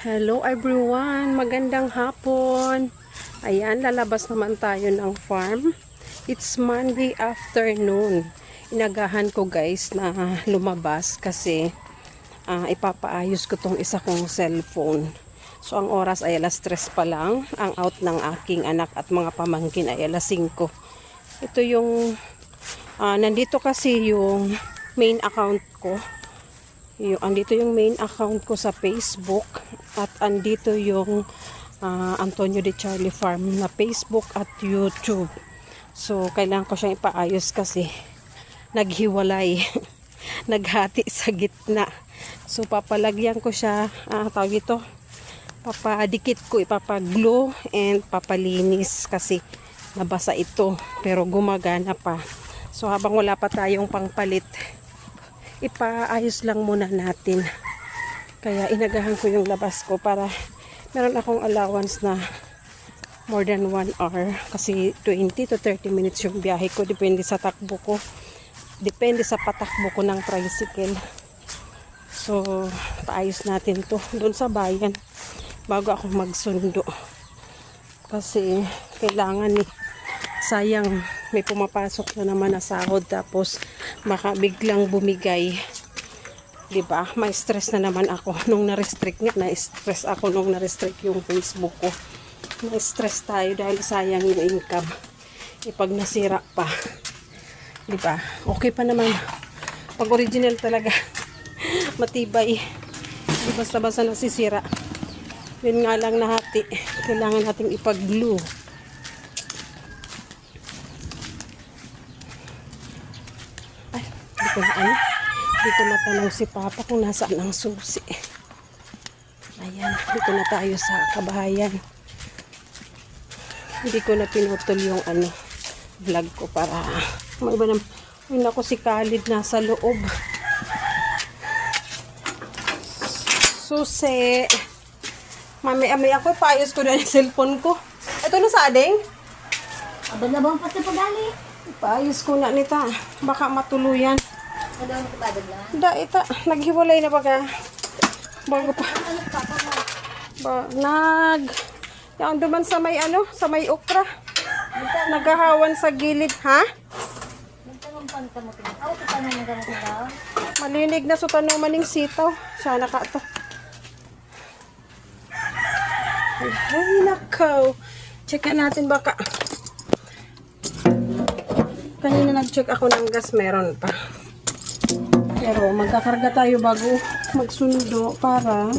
Hello everyone, magandang hapon. Ayan, lalabas naman tayo ng farm. It's Monday afternoon. Inagahan ko guys na lumabas kasi ipapaayos ko tong isa kong cellphone. So ang oras ay alas 3 pa lang. Ang out ng aking anak at mga pamangkin ay alas 5. Ito yung nandito kasi yung main account ko. Andito yung main account ko sa Facebook at andito yung Antonio de Charlie Farm na Facebook at YouTube. So, kailangan ko siyang ipaayos kasi naghiwalay. Naghati sa gitna. So, papalagyan ko siya, tawag ito, papadikit ko, ipapaglue and papalinis kasi nabasa ito. Pero gumagana pa. So, habang wala pa tayong pangpalit, ipaayos lang muna natin. Kaya inagahan ko yung labas ko para meron akong allowance na more than 1 hour. Kasi 20 to 30 minutes yung biyahe ko. Depende sa takbo ko. Depende sa patakbo ko ng tricycle. So, paayos natin to doon sa bayan bago ako magsundo. Kasi kailangan sayang may pumapasok na naman na sahod tapos biglang bumigay, 'di ba? May stress na naman ako nung na-restrict nga, na-stress ako nung na-restrict yung Facebook ko. Na-stress tayo dahil sayang yung income. Pag nasira pa, 'di ba? Okay pa naman pag original talaga. Matibay. Di basta-basta nasisira. Yun nga lang nahati. Kailangan nating ipag-glue. Dito matanong si Papa kung nasaan ang susi. Ayan, dito na tayo sa kabahayan. Hindi ko na pinutol yung vlog ko para may iba naman. Yun ako si Khalid nasa loob. Susi. Mami ako, paayos ko na yung cellphone ko. Ito na sa ading. Aba na bang pati pagali? Paayos ko na nita. Baka matuluyan. Ano ang kabadag lang? Da, ita. Naghiwalay na baga. Bago pa. Yung duman sa may sa may okra. Nagahawan sa gilid, ha? Malinig na sa tanuman ng sitaw. Sana ka to. Ay, nakaw. Check natin baka. Kanina nag-check ako ng gas, meron pa. Pero magkakarga tayo bago magsundo para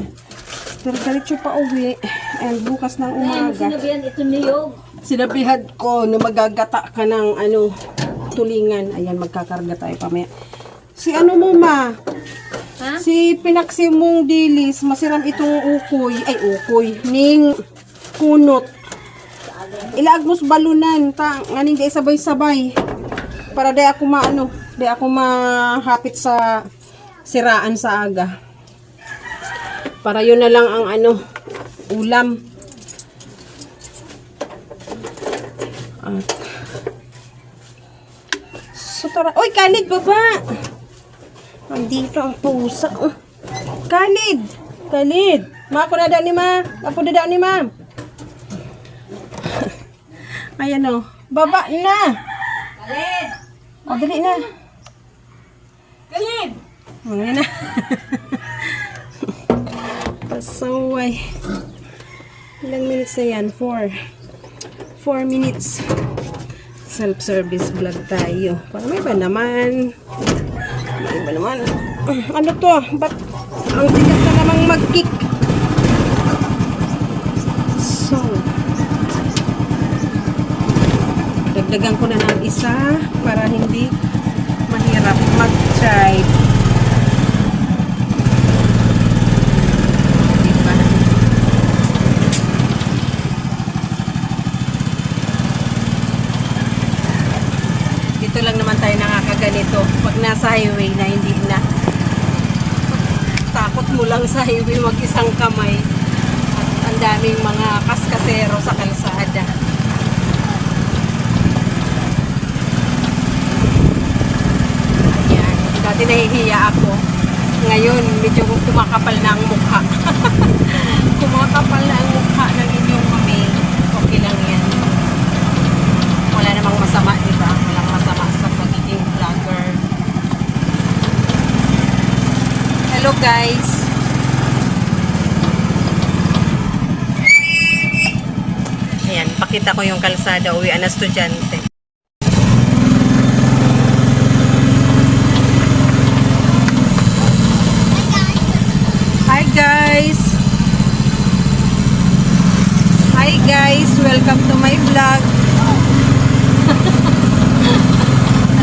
diretso pa uwi and bukas ng umaga. Sinabihan ito niyog. Sinabihan ko na magagata ka ng tulingan. Ayan, magkakarga tayo pamaya. Si mo ma? Ha? Si pinaksi mong dilis, masiram itong ukoy. Ay, ukoy. Ning kunot. Ilaag mos balunan. Nganing di sabay-sabay. Para di ako di ako mahapit sa siraan sa aga. Para yun na lang ang ulam. So tara. Oy, Khalid, baba! Andito ang pusa. Oh. Khalid! Khalid! Ako na ni ma. Ako na ni ma. Ayan o. Baba na! Khalid! O, dali na. Khalid! Ayan na. Pasaway. Ilang minutes na yan? 4 minutes. Self-service vlog tayo. Para may iba naman. May iba naman. Ano to? Ba't ang tigas na namang mag-kick? So, dagdagan ko na ng isa para hindi mahirap mag-drive. Diba? Dito lang naman tayo nakakaganito. Pag nasa highway na, hindi na. Takot mo lang sa highway mag-isang kamay. At ang daming mga kaskasero sa kalsada. Dati nahihiya ako. Ngayon, medyo kumakapal na ang mukha. guys. Ayan, pakita ko yung kalsada. Uwian na estudyante. Hi guys! Hi guys! Welcome to my vlog.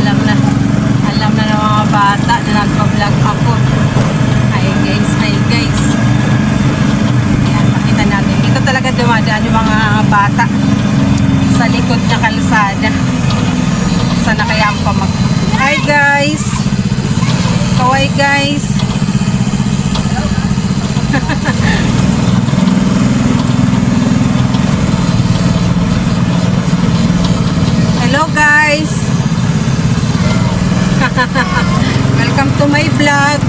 Alam na ng mga bata na nagpa-vlog ako. Hi guys! Hi guys! Ayan, pakita natin. Dito talaga dumadaan yung mga bata sa likod na kalsada. Sana kaya ang pamag... Hi guys! Kaway guys! Hello guys! Welcome to my vlog.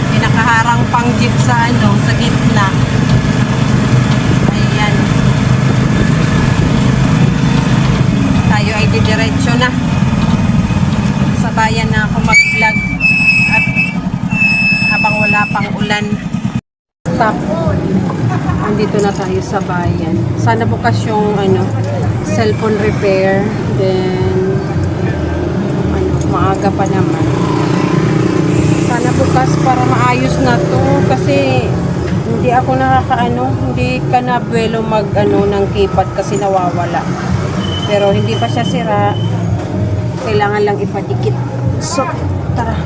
May nakaharang pang jeep sa sa gitna. Ayan. Tayo ay didiretso na. Sa bayan na ako mag-vlog at habang wala pang ulan. Stop. Andito na tayo sa bayan. Sana bukas yung cellphone repair. Then maaga pa naman. Sana bukas para maayos na to kasi hindi ako hindi ka na buwelo ng keypad kasi nawawala. Pero hindi pa siya sira. Kailangan lang ipadikit. So, tara.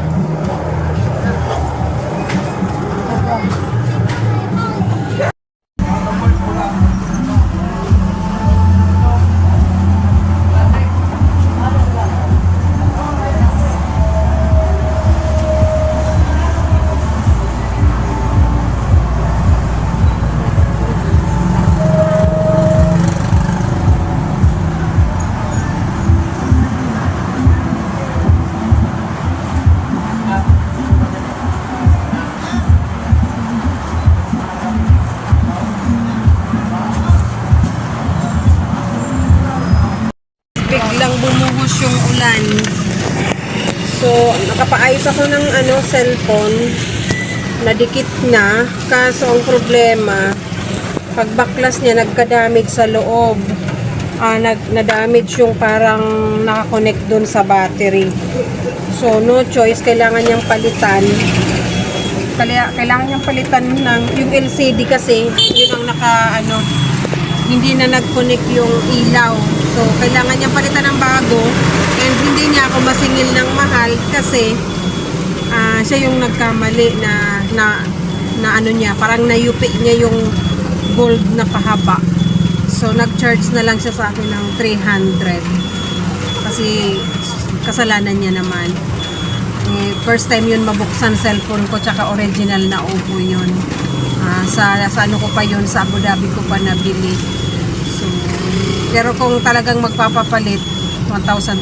Biglang bumuhos yung ulan. So, nakapaayos ako ng cellphone. Nadikit na. Kaso ang problema, pag baklas niya, nagka-damage sa loob. Na-damage yung parang nakakonect dun sa battery. So, no choice. Kailangan niyang palitan. Kailangan niyang palitan yung LCD kasi yun ang hindi na nag-connect yung ilaw. So, kailangan niyang palitan ng bago and hindi niya ako masingil ng mahal kasi siya yung nagkamali na niya, parang nayupi niya yung gold na pahaba. So, nag-charge na lang siya sa akin ng 300 kasi kasalanan niya naman. First time yun mabuksan cellphone ko tsaka original na Oppo yun. Sa ko pa yun, sa Abu Dhabi ko pa nabili. So, pero kung talagang magpapapalit 1,300,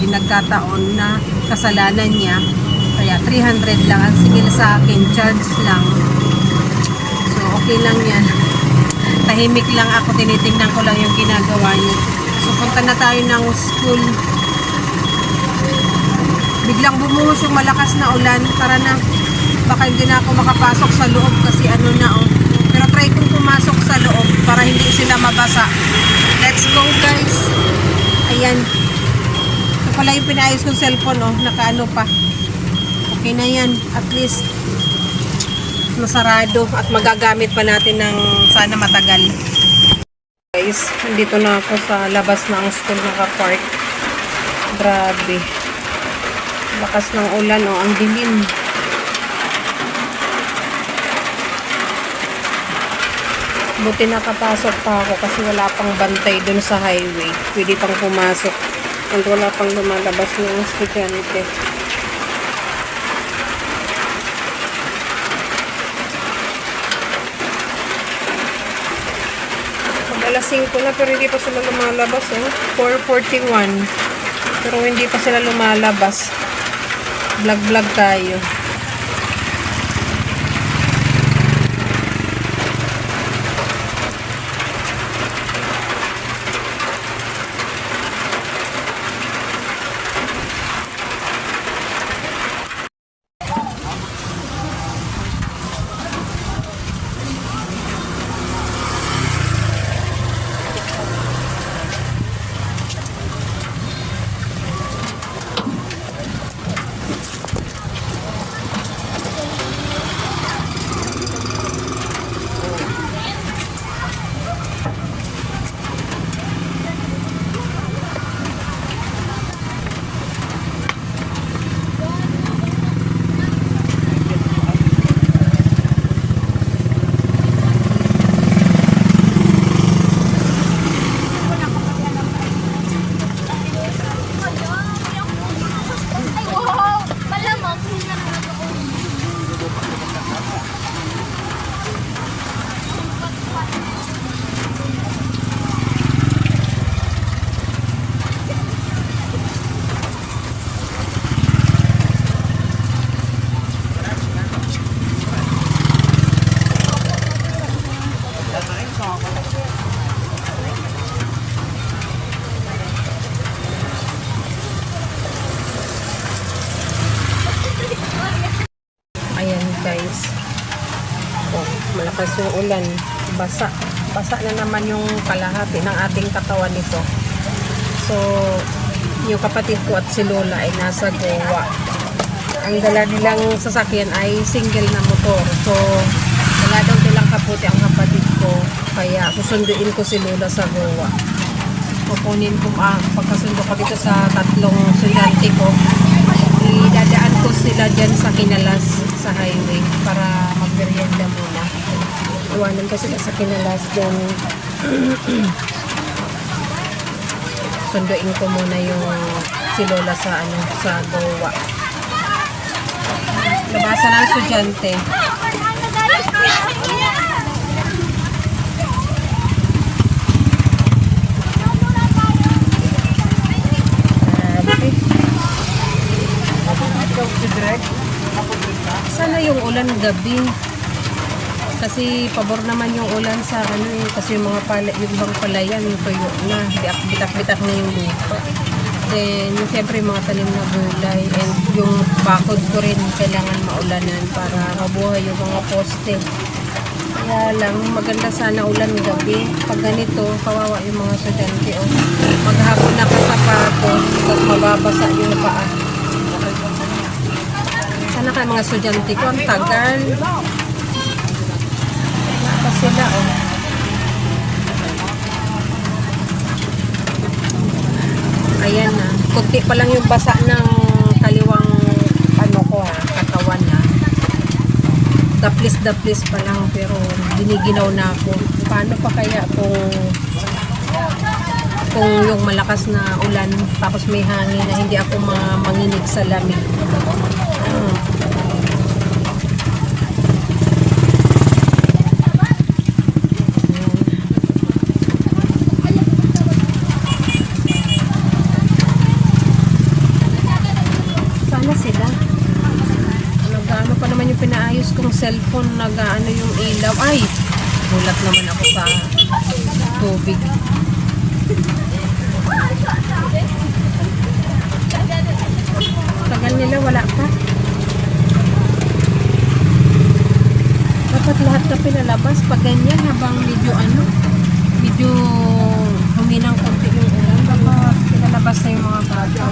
nagkataon na kasalanan niya, kaya 300 lang ang sigil sa akin, charge lang. So, okay lang yan. Tahimik lang ako, tinitingnan ko lang yung ginagawa niya. So, punta na tayo ng school. Biglang bumuhos yung malakas na ulan. Tara na. Baka hindi na ako makapasok sa loob kasi Pero try kong pumasok sa loob para hindi sila mabasa. Let's go guys. Ayan. Ito pala yung pinayos kong cellphone nakaano pa. Okay na yan. At least masarado at magagamit pa natin ng sana matagal. Guys, nandito na ako sa labas ng school naka-park. Grabe. Lakas ng ulan ang dilim. Buti nakapasok pa ako kasi wala pang bantay dun sa highway. Pwede pang pumasok. And wala pang lumalabas ng estudyante. Alas 5 na pero hindi pa sila lumalabas. 4:41. Pero hindi pa sila lumalabas. Vlog tayo. malakas yung ulan. Basa. Basa na naman yung kalahati ng ating katawan nito. So, yung kapatid ko at si Lola ay nasa Goa. Ang dala nilang sasakyan ay single na motor. So, wala daw nilang kaputi ang kapatid ko. Kaya susunduin ko si Lola sa Goa. Kukunin ko, pagkasundo ko dito sa tatlong sundante ko, idadaan ko sila dyan sa Kinalas sa highway para magmerienda muna. Iwanan ko sila sa Kinalas, then sunduin ko muna yung si Lola sa sa Goa. Labasan ng estudyante. Sana yung ulan gabi. Kasi pabor naman yung ulan sa kasi yung mga yung bang palayan, yung tuyo na, bitak-bitak na yung lupa. Then, yung siyempre yung mga tanim na gulay, and yung bakod ko rin kailangan maulanan para mabuhay yung mga poste. Kaya lang, maganda sana ulan gabi. Pag ganito, kawawa yung mga estudyante. Oh. Maghapon na kasapatos, tapos mababasa yung paa. Sana kaya mga estudyante ko, ang tagal. Sila, oh. Ayan na. Kunti pa lang yung basa ng kaliwang katawan na. Daplis pa lang pero giniginaw na ako. Paano pa kaya kung yung malakas na ulan tapos may hangin na hindi ako manginig sa lamig. Pinaayos kong cellphone, nag-ano yung ilaw. Ay, gulat naman ako sa tubig. Tagal nila, wala pa. Dapat lahat na pinalabas pag ganyan habang medyo huminang konti yung ulan. Dapat pinalabas na yung mga bata.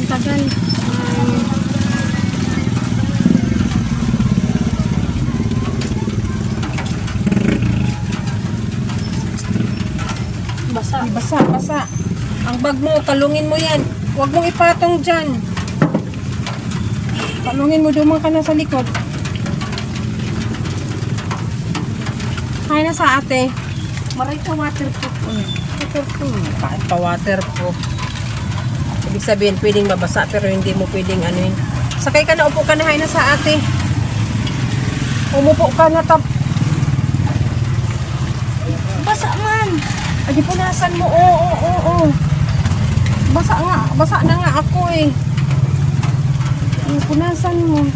Tagal. Basa. Ang bag mo, talungin mo yan. Huwag mong ipatong dyan. Talungin mo, dumang ka na sa likod. Kaya na sa ate. Maray ka waterproof. Waterproof. Kahit pa waterproof. Ibig sabihin, pwedeng mabasa pero hindi mo pwedeng anuin. Sakay ka na, upo ka na, hay na sa ate. Umupo ka na, Basa man. Adi, punasan mo. Oo. Basa na nga ako eh. Punasan mo.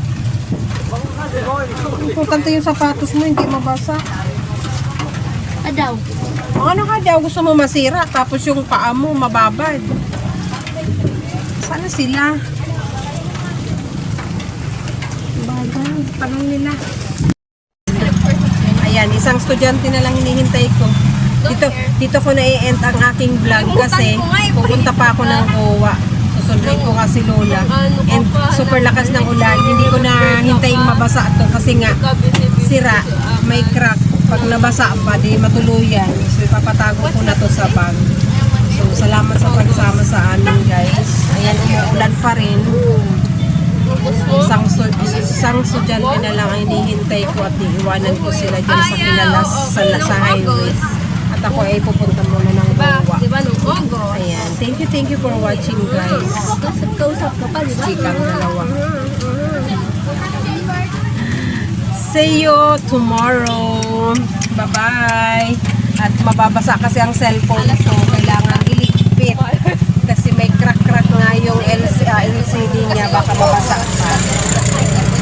Importante yung sapatos mo, hindi mabasa. Adaw. Ano ka daw, gusto mo masira, tapos yung paa mo mababad. Sana sila? Bagay, tanong nila. Ayan, isang estudyante na lang hinihintay ko. Dito ko na-i-end ang aking vlog kasi pupunta pa ako ng Goa. Susunduin ko kasi Lola. And super lakas ng ulan. Hindi ko na hintayin mabasa ito kasi nga sira, may crack. Pag nabasa pa, di matuluyan. So ipapatago ko na to sa bag. So salamat sa pagsama sa amin, guys. Ayan, umuulan pa rin. Isang estudyante na lang ang hinihintay ko at iiwanan ko sila dyan sa Kinalas sa highway. At ako ay pupunta muna ng Goa. Ayan. Thank you for watching, guys. Kausap ka pa, di ba? Chikang dalawa. See you tomorrow. Bye-bye. At mababasa kasi ang cellphone ko. Kailangan iligpit. Kasi may crack-crack nga yung LCD niya. Baka mabasa.